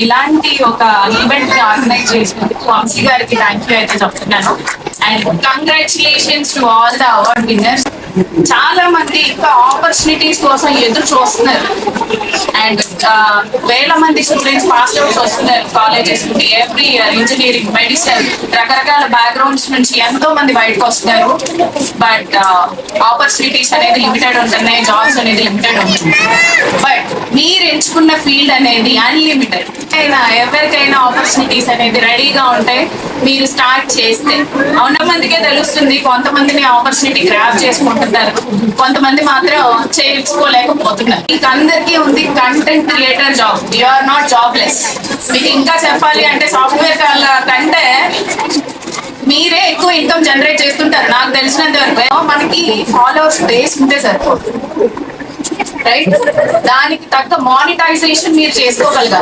ఇలాంటి ఒక ఈవెంట్ ని ఆర్గనైజ్ చేసినందుకు వంశీ గారికి థ్యాంక్ యూ అయితే చెప్తున్నాను. And congratulations to all the award winners. చాలా మంది ఇంకా ఆపర్చునిటీస్ కోసం ఎదురు చూస్తున్నారు. అండ్ వేల మంది స్టూడెంట్స్ పాస్ అవుట్స్ వస్తున్నారు కాలేజెస్ నుండి ఎవ్రీ ఇయర్. ఇంజనీరింగ్, మెడిసిన్, రకరకాల బ్యాక్గ్రౌండ్స్ నుంచి ఎంతో మంది బయటకు వస్తున్నారు. బట్ ఆపర్చునిటీస్ అనేది లిమిటెడ్ ఉంటున్నాయి, జాబ్స్ అనేది లిమిటెడ్ ఉంటుంది. బట్ మీరు ఎంచుకున్న ఫీల్డ్ అనేది అన్లిమిటెడ్. ఎవరికైనా ఆపర్చునిటీస్ అనేది రెడీగా ఉంటాయి మీరు స్టార్ట్ చేస్తే. మందికే తెలుస్తుంది, కొంతమందిని ఆపర్చునిటీ గ్రాప్ చేసుకుంటున్నారు, కొంతమంది మాత్రం చేయించుకోలేకపోతున్నారు. మీకు అందరికీ ఉంది content creator job. You are not jobless. మీకు ఇంకా చెప్పాలి అంటే సాఫ్ట్వేర్ కంటే మీరే ఎక్కువ ఇన్కమ్ జనరేట్ చేస్తుంటారు నాకు తెలిసినంత వరకు. మనకి ఫాలోవర్స్ బేస్ ఉంటే సరిపోతుంది, రైట్? దానికి తగ్గ మానిటైజేషన్ మీరు చేసుకోగలగాలి.